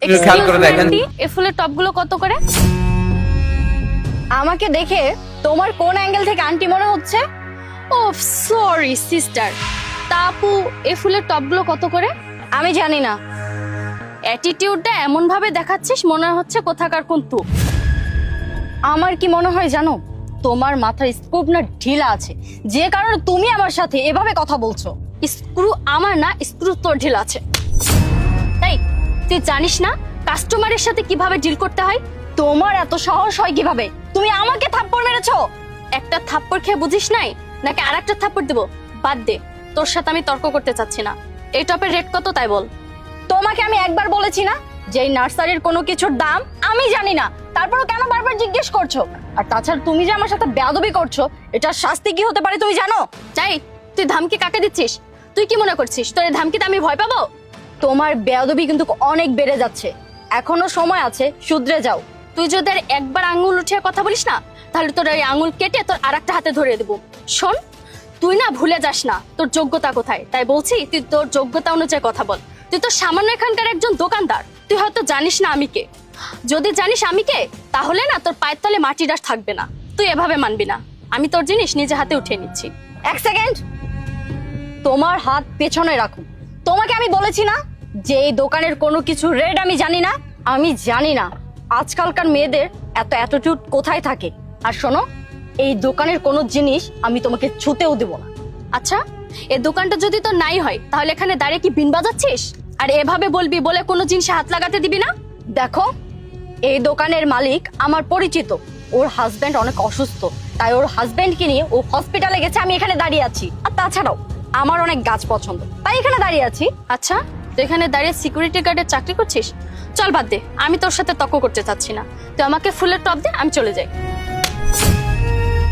একটু খেয়াল করে দেখেন এই ফুলের টপগুলো কত করে? আমাকে দেখে তোমার কোন অ্যাঙ্গেল থেকে আন্টি মনে হচ্ছে? ও সরি সিস্টার। তা আপু এই ফুলের টপগুলো কত করে? আমি জানি না। অ্যাটিটিউডটা এমন ভাবে দেখাচ্ছিস মনে হচ্ছে কোথাকার কোন তুই। আমার কি মনে হয় জানো, তোমার মাথার স্ক্রু না ঢিলা আছে, যে কারণে তুমি আমার সাথে এভাবে কথা বলছো। স্ক্রু আমার না, স্ক্রু তোর ঢিল আছে। তাই তুই জানিস না কাস্টমারের সাথে কিভাবে ডিল করতে হয়? তোমার এত সাহস হয় কিভাবে? তুমি আমাকে থাপ্পড় মেরেছো। একটা থাপ্পড় খেয়ে বুঝিস নাই নাকি আরেকটা থাপ্পড় দেবো? বাদ দে, তোর সাথে আমি তর্ক করতে চাচ্ছি না। এই টপের রেট কত তাই বল। তোমাকে আমি একবার বলেছি না যে এই নার্সারির কোনো কিছুর দাম আমি জানি না, তারপরও কেন বারবার জিজ্ঞেস করছো? আর তাছাড়া তুমি যে আমার সাথে বেয়াদবি করছো, এটার শাস্তি কি হতে পারে তুমি জানো? যাই, তুই ধামকি কাকে দিচ্ছিস? তুই কি মনে করছিস তোর এই ধামকিতে আমি ভয় পাবো? তোমার বেয়াদবি কিন্তু অনেক বেড়ে যাচ্ছে, এখনো সময় আছে, শুধরে যাও। তুই যদি আর একবার আঙুল উঠিয়ে কথা বলিস না, তাহলে তোর এই আঙুল কেটে তোর আরেকটা হাতে ধরিয়ে দেবো। শোন, তুই না ভুলে যাস না তোর যোগ্যতা কোথায়, তাই বলছি তুই তোর যোগ্যতা অনুযায়ী কথা বল। তুই তো সামান্য এখানকার একজন দোকানদার, তুই হয়তো জানিস না আমি কে। যদি জানিস আমি কে, তাহলে না তোর পায়ের তলে মাটির ডাস থাকবে না। তুই এভাবে মানবি না। আমি তোর জিনিস নিজে হাতে উঠিয়ে নিচ্ছি। এক সেকেন্ড, তোমার হাত পেছনে রাখো। তোমাকে আমি বলেছি না যে এই দোকানের কোনো কিছু রেট আমি জানি না। আমি জানি না আজকালকার মেয়েদের এত অ্যাটিটিউড কোথায় থাকে। আর শোনো, এই দোকানের কোনো জিনিস আমি তোমাকে ছুতেও দেব না। আচ্ছা, এই দোকানটা যদি তোর নাই হয় তাহলে এখানে দাঁড়িয়ে কি বিন বাজাচ্ছিস? আর এভাবে বলবি বলে কোনো জিনিসে হাত লাগাতে দিবি না। দেখো, এই দোকানের মালিক আমার পরিচিত, ওর হাজবেন্ড অনেক অসুস্থ, তাই ওর হাজবেন্ডকে নিয়ে ও হসপিটালে গেছে, আমি এখানে দাঁড়িয়ে আছি। আর তাছাড়াও আমার অনেক গাছ পছন্দ, তাই এখানে দাঁড়িয়ে আছি। আচ্ছা, তুই এখানে দাঁড়িয়ে সিকিউরিটি গার্ডের চাকরি করছিস? চল বাদ দে, আমি তোর সাথে তর্ক করতে চাচ্ছি না। তুই আমাকে ফুলের টপ দে, আমি চলে যাই।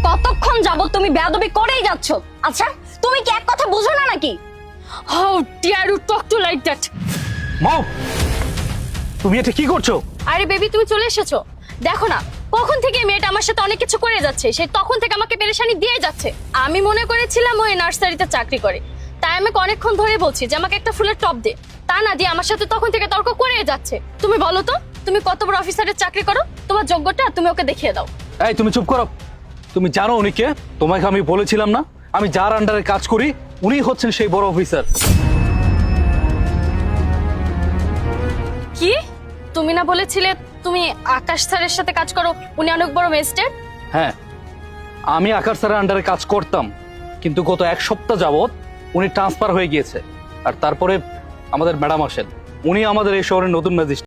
কতক্ষণ যাবত তুমি বেয়াদবি করেই যাচ্ছ? আচ্ছা, তুমি কি এক কথা বুঝো না নাকি? How dare you talk to like that? Mom, তুমি এটা কি করছো? আরে বেবি, তুমি চলে এসেছো। দেখো না, কখন থেকে এই মেয়েটা আমার সাথে অনেক কিছু করে যাচ্ছে, সে তখন থেকে আমাকে পেরেশানি দিয়ে যাচ্ছে। আমি মনে করেছিলাম ওই নার্সারিতে চাকরি করে, তাই আমাকে অনেকক্ষণ ধরে বলছি যে আমাকে একটা ফুলের টপ দে। তা না দিয়ে আমার সাথে তখন থেকে তর্ক করে যাচ্ছে। তুমি বলো তো, তুমি কত বড় অফিসারের চাকরি করো? তোমার যোগ্যতা তুমি ওকে দেখিয়ে দাও। এই তুমি চুপ করো। তুমি জানো উনি কে? তোমাকে আমি বলেছিলাম না আমি যার আন্ডারে কাজ করি উনি হচ্ছেন সেই বড় অফিসার। কি? তুমি না বলেছিলে তুমি আকাশ স্যারের সাথে কাজ করো, উনি অনেক বড় ম্যাজিস্ট্রেট? হ্যাঁ, আমি আকাশ স্যারের আন্ডারে কাজ করতাম, কিন্তু গত এক সপ্তাহ যাবত উনি ট্রান্সফার হয়ে গিয়েছে। আর তারপরে আমাদের ম্যাডাম আসেন, উনি আমাদের এই শহরের নতুন ম্যাজিস্ট্রেট।